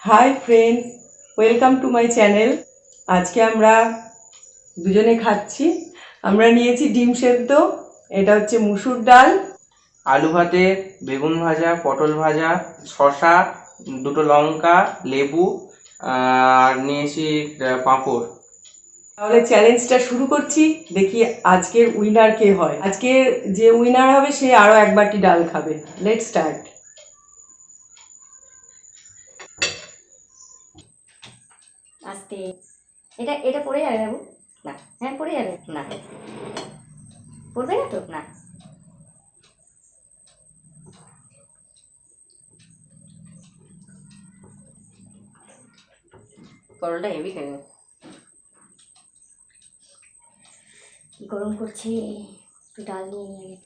Hi friend, welcome to my channel. আজকে আমরা দুজনে খাচ্ছি। আমরা নিয়েছি ডিম সেদ্ধ, এটা হচ্ছে মুসুর ডাল, আলু ভাতে, বেগুন ভাজা, পটল ভাজা, শসা, দুটো লঙ্কা, লেবু, আর নিয়েছি পাঁপড়। তাহলে চ্যালেঞ্জটা শুরু করছি। দেখি আজকের উইনার কে হয়। আজকের যে উইনার হবে সে আরো এক বাটি ডাল খাবে। Let's start. আস্তে, এটা এটা পড়ে যাবে বাবু। না, হ্যাঁ পড়ে যাবে। না, পড়বে না তো। না, পরোটা হেভি খেয়ে কি গরম করছে। একটু ডাল নিয়ে নিয়ে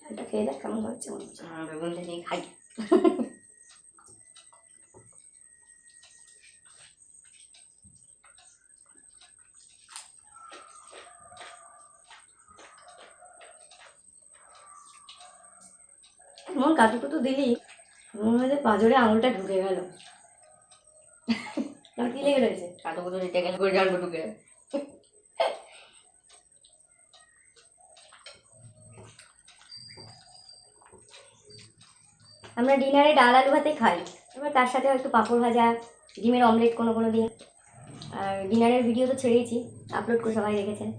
ডালটা খেয়ে দেখ কেমন হচ্ছে। মনে হচ্ছে বেগুন থেকে খাই। এমন কাটু কুটু দিলি মনে হয় যে পাঁজরে আঙুলটা ঢুকে গেল। তোমার কি লেগে রয়েছে? কাটু কুটু দিতে গেলে করে জানবো ঢুকে। আমরা ডিনারে ডাল আলু ভাতে খাই, এবার তার সাথে হয়তো পাঁপড় ভাজা, ডিমের অমলেট কোনো কোনো দিন। আর ডিনারের ভিডিও তো ছেড়েইছি, আপলোড করে সবাই দেখেছেন।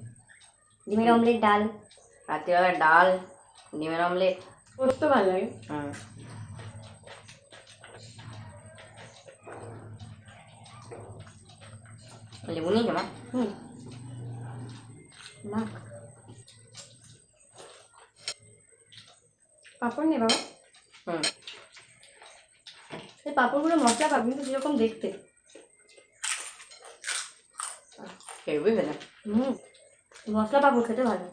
ডিমের অমলেট, ডাল, রাত্রিবেলা ডাল, ডিমের অমলেট করতে ভালো লাগে। হুম, লেবু নিয়ে মা। মা পাঁপড় নেই বাবা। এই পাঁপড়গুলো মশলা পাবি কিন্তু যেরকম দেখতে হেভি খেতে। মশলা পাঁপড় খেতে ভালো।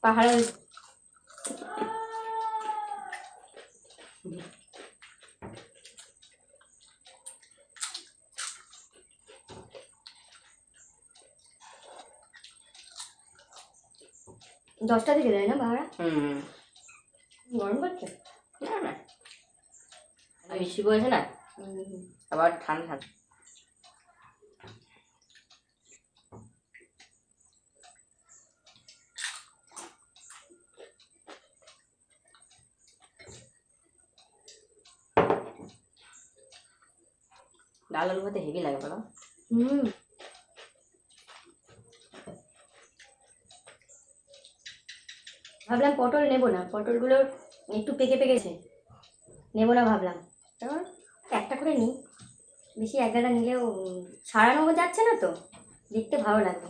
পাহাড়ের 10টা থেকে দেয় না ভাড়া? গরম করছে না না, বৃষ্টি পড়েছে না, আবার ঠান্ডা ঠান্ডা। ডাল আলু ভাতে হেভি লাগে বলো। ভাবলাম পটল নেবো না, পটলগুলো একটু পেকে পেকেছে, নেবো না ভাবলাম। তারপর একটা করে নিই, বেশি এক গাদা নিলেও সারানো যাচ্ছে না তো, দেখতে ভালো লাগবে।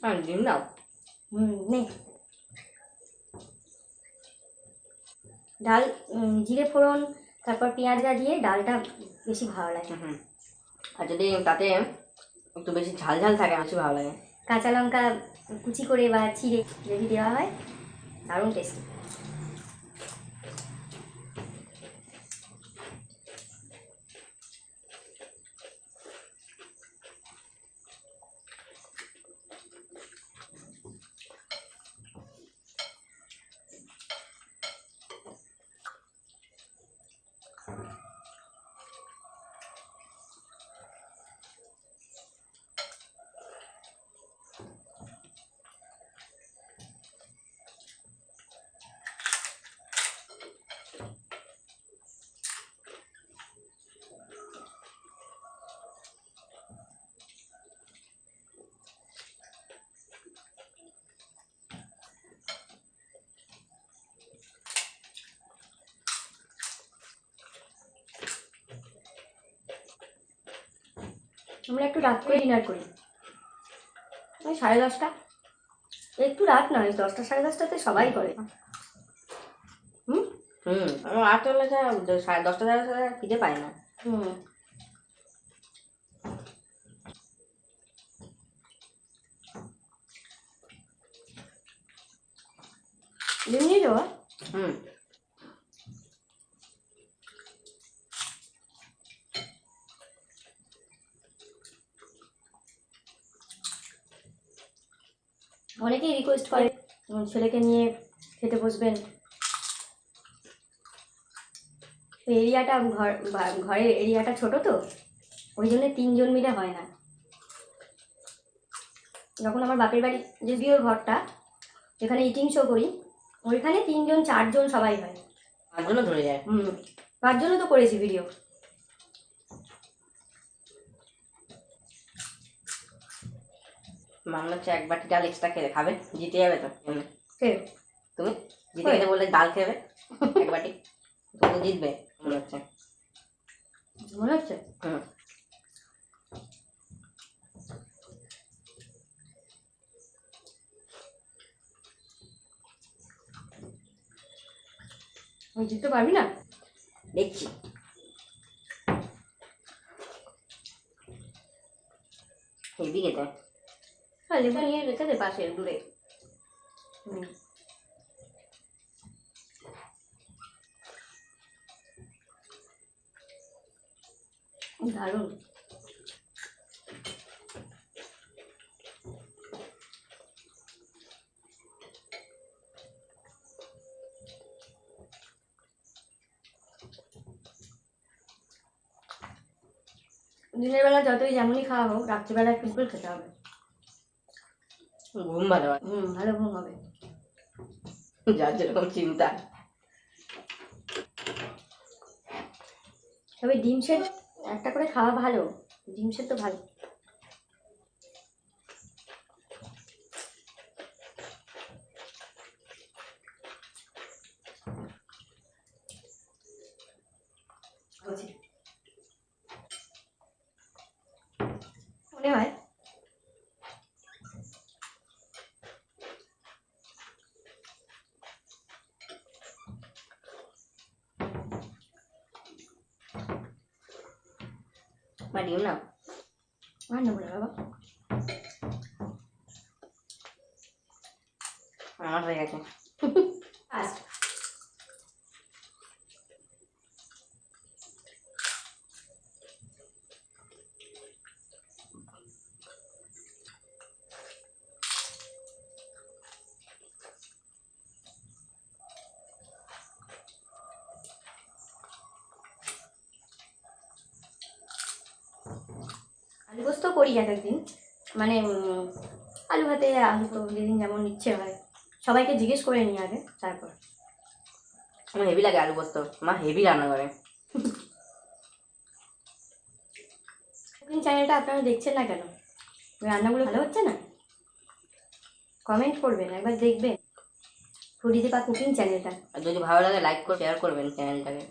হ্যাঁ ডিম দাও। নে ডাল, জিরে ফোড়ন, তারপর পেঁয়াজ দিয়ে ডালটা বেশি ভালো লাগে। আর যদি তাতে একটু বেশি ঝাল ঝাল থাকে বেশি ভালো লাগে। কাঁচা লঙ্কা কুচি করে বা চিড়ে যদি দেওয়া হয় দারুণ টেস্টি। আমরা একটু রাত করে ডিনার করি, ওই 10:30। একটু রাত নয়, 10টা 10:30টাতে সবাই করে। আমার 8টা হলে 10:30 খিদে পায় না। ডিম নিয়ে যাওয়া হুম অনেকেই রিকোয়েস্ট করে ছেলেকে নিয়ে খেতে বসবেন। এরিয়াটা ঘরের এরিয়াটা ছোট তো, ওই জন্য 3 জন মিলে হয় না। যখন আমার বাপের বাড়ি যদিও ঘরটা, যেখানে ইটিং শো করি, ওইখানে 3 জন 4 জন সবাই হয়। তার জন্য ধরে যায়। 5 জনও তো করেছি ভিডিও। মামলা হচ্ছে 1 বাটি ডাল এক্সট্রা খেলে খাবে, জিতে যাবে তো। কে? তুমি জিতে গেলে বললে ডাল খেবে 1 বাটি, তুমি জিতবে মনে হচ্ছে। মনে হচ্ছে হুম জিততে পারবি না। দেখছি। হেভি খেতে। হ্যাঁ, লেবু নিয়ে রেখে দে পাশে দূরে। দারুণ। দিনের বেলা যতই যেমনই খাওয়া হোক, রাত্রিবেলা সিম্পল খেতে হবে। ঘুম ভালো হয়, ভালো ঘুম হবে। যার যেরকম চিন্তা। তবে ডিম সেদ্ধ একটা করে খাওয়া ভালো, ডিম সেদ্ধ ভালো। মনে হয় মা ডিম না আর নেবো না বাবা। আমার হয়ে গেছে। আচ্ছা, আলু পোস্ত করি এক একদিন, মানে আলু ভাতে আলু তো যেদিন যেমন ইচ্ছে হয়, সবাইকে জিজ্ঞেস করে নিই আগে, তারপর। আমার হেভি লাগে আলু পোস্ত, মা হেভি রান্না করে। কুকিং চ্যানেলটা আপনারা দেখছেন না কেন? রান্নাগুলো ভালো হচ্ছে না? কমেন্ট করবেন, একবার দেখবেন ফুডি দীপা কুকিং চ্যানেলটা। আর যদি ভালো লাগে লাইক করে শেয়ার করবেন চ্যানেলটাকে।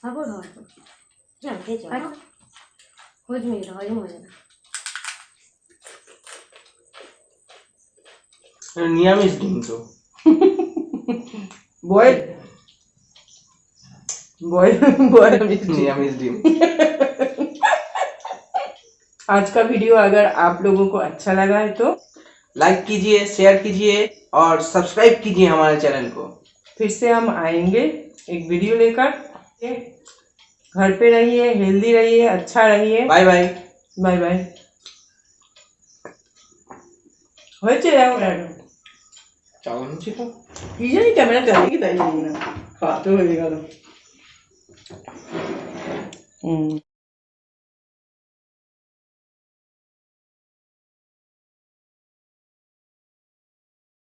খাবো না খেয়েছি হজমি হজম হয়ে যাবে। নিরামিষ ডিম তো। बॉयल बॉयल बॉयल निरामिष डिम। आज का वीडियो अगर आप लोगों को अच्छा लगा है तो लाइक कीजिए, शेयर कीजिए और सब्सक्राइब कीजिए हमारे चैनल को। फिर से हम आएंगे एक वीडियो लेकर। घर पे रहिए, हेल्दी रहिए, अच्छा रहिए। Bye bye. Bye bye. হয়েছে চাউন ছিল কি জানি ক্যামেরা চালিয়ে কি তাই জানি না, খাওয়াতে হয়ে গেল।